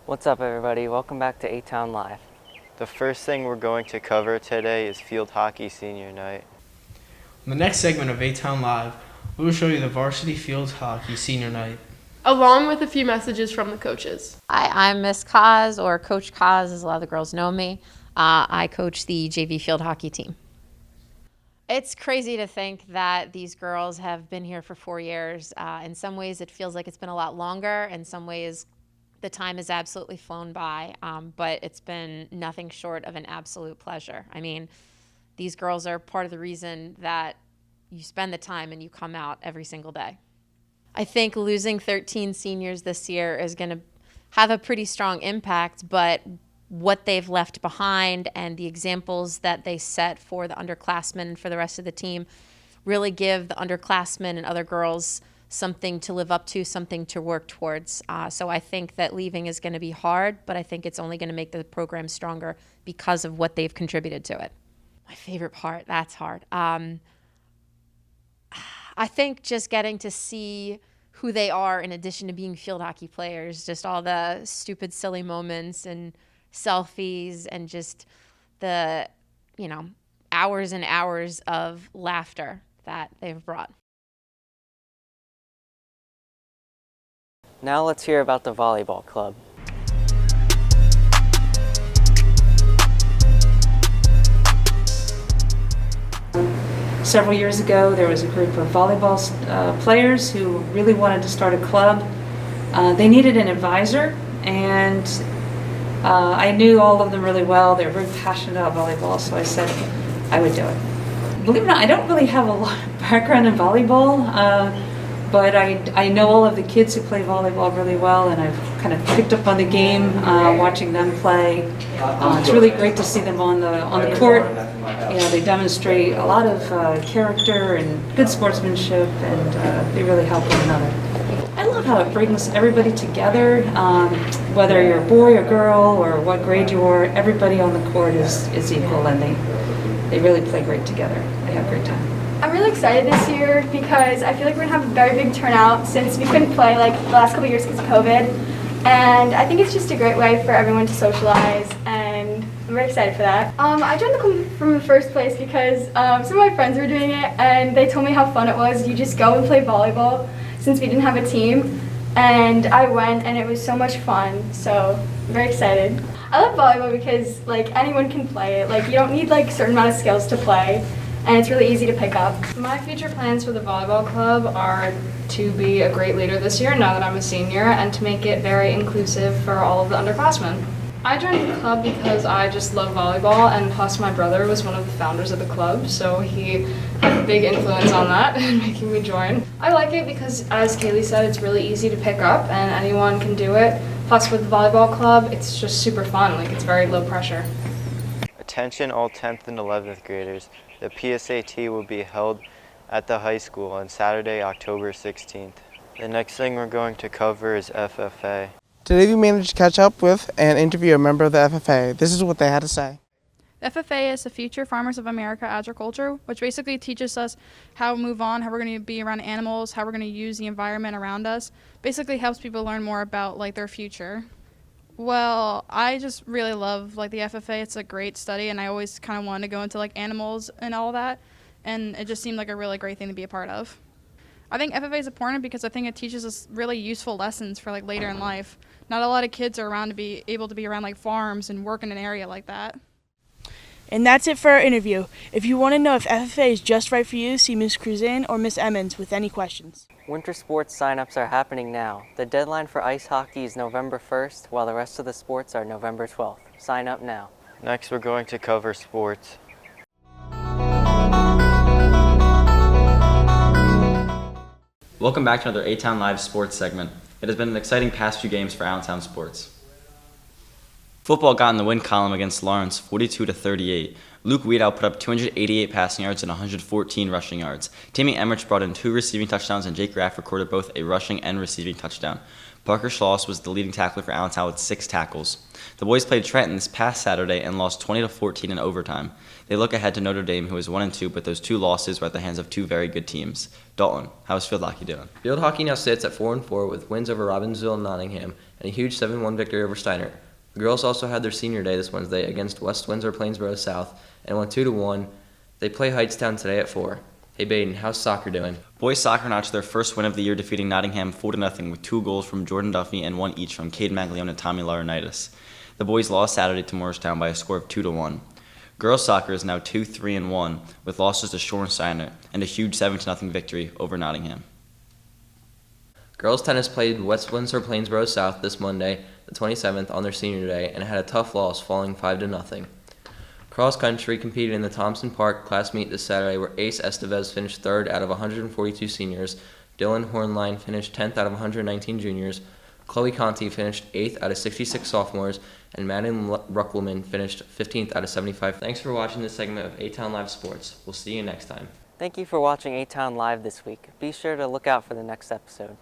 What's up, everybody? Welcome back to A-Town Live. The first thing we're going to cover today is field hockey senior night. In the next segment of A-Town Live, we will show you the varsity field hockey senior night, along with a few messages from the coaches. I'm Miss Kaz, or Coach Kaz, as a lot of the girls know me. I coach the JV field hockey team. It's crazy to think that these girls have been here for 4 years. In some ways, it feels like it's been a lot longer. In some ways, the time has absolutely flown by, but it's been nothing short of an absolute pleasure. I mean, these girls are part of the reason that you spend the time and you come out every single day. I think losing 13 seniors this year is going to have a pretty strong impact, but what they've left behind and the examples that they set for the underclassmen and for the rest of the team really give the underclassmen and other girls something to live up to, something to work towards. So I think that leaving is going to be hard, but I think it's only going to make the program stronger because of what they've contributed to it. My favorite part, that's hard. I think just getting to see who they are in addition to being field hockey players, just all the stupid, silly moments and selfies and just the, hours and hours of laughter that they've brought. Now let's hear about the volleyball club. Several years ago, there was a group of volleyball players who really wanted to start a club. They needed an advisor, and I knew all of them really well. They were very passionate about volleyball, so I said I would do it. Believe it or not, I don't really have a lot of background in volleyball, but I know all of the kids who play volleyball really well, and I've kind of picked up on the game, watching them play. It's really great to see them on the court. They demonstrate a lot of character and good sportsmanship, and they really help one another. I love how it brings everybody together, whether you're a boy or girl or what grade you are. Everybody on the court is equal, and they really play great together. They have a great time. I'm really excited this year because I feel like we're going to have a very big turnout since we couldn't play the last couple of years because of COVID. And I think it's just a great way for everyone to socialize, and I'm very excited for that. I joined the club from the first place because some of my friends were doing it, and they told me how fun it was. You just go and play volleyball since we didn't have a team. And I went, and it was so much fun, so I'm very excited. I love volleyball because anyone can play it. You don't need a certain amount of skills to play, and it's really easy to pick up. My future plans for the volleyball club are to be a great leader this year now that I'm a senior, and to make it very inclusive for all of the underclassmen. I joined the club because I just love volleyball, and plus my brother was one of the founders of the club, so he had a big influence on that and making me join. I like it because, as Kaylee said, it's really easy to pick up and anyone can do it. Plus with the volleyball club, it's just super fun, it's very low pressure. Attention all 10th and 11th graders. The PSAT will be held at the high school on Saturday, October 16th. The next thing we're going to cover is FFA. Today we managed to catch up with and interview a member of the FFA. This is what they had to say. The FFA is the Future Farmers of America Agriculture, which basically teaches us how to move on, how we're going to be around animals, how we're going to use the environment around us. Basically helps people learn more about their future. Well, I just really love the FFA. It's a great study, and I always kind of wanted to go into animals and all that, and it just seemed like a really great thing to be a part of. I think FFA is important because I think it teaches us really useful lessons for later in life. Not a lot of kids are around to be able to be around farms and work in an area like that. And that's it for our interview. If you want to know if FFA is just right for you, see Ms. Cruzan or Ms. Emmons with any questions. Winter sports sign-ups are happening now. The deadline for ice hockey is November 1st, while the rest of the sports are November 12th. Sign up now. Next we're going to cover sports. Welcome back to another A-Town Live sports segment. It has been an exciting past few games for Allentown sports. Football got in the win column against Lawrence 42-38. Luke Wiedow put up 288 passing yards and 114 rushing yards. Tammy Emmerich brought in 2 receiving touchdowns, and Jake Graff recorded both a rushing and receiving touchdown. Parker Schloss was the leading tackler for Allentown with 6 tackles. The boys played Trenton this past Saturday and lost 20-14 in overtime. They look ahead to Notre Dame, who is 1-2, but those 2 losses were at the hands of 2 very good teams. Dalton, how is field hockey doing? Field hockey now sits at 4-4 with wins over Robbinsville and Nottingham and a huge 7-1 victory over Steiner. The girls also had their senior day this Wednesday against West Windsor Plainsboro South and won 2-1. They play Hightstown today at 4. Hey Baden, how's soccer doing? Boys soccer notched their first win of the year, defeating Nottingham 4-0 with 2 goals from Jordan Duffy and 1 each from Cade Maglione and Tommy Laurinaitis. The boys lost Saturday to Morristown by a score of 2-1. Girls soccer is now 2-3-1 with losses to Shore and Steiner and a huge 7-0 victory over Nottingham. Girls tennis played West Windsor Plainsboro South this Monday, the 27th, on their senior day and had a tough loss, falling 5-0. Cross country competed in the Thompson Park class meet this Saturday, where Ace Estevez finished 3rd out of 142 seniors, Dylan Hornline finished 10th out of 119 juniors, Chloe Conti finished 8th out of 66 sophomores, and Madden Ruckelman finished 15th out of 75. Thanks for watching this segment of A-Town Live Sports. We'll see you next time. Thank you for watching A-Town Live this week. Be sure to look out for the next episode.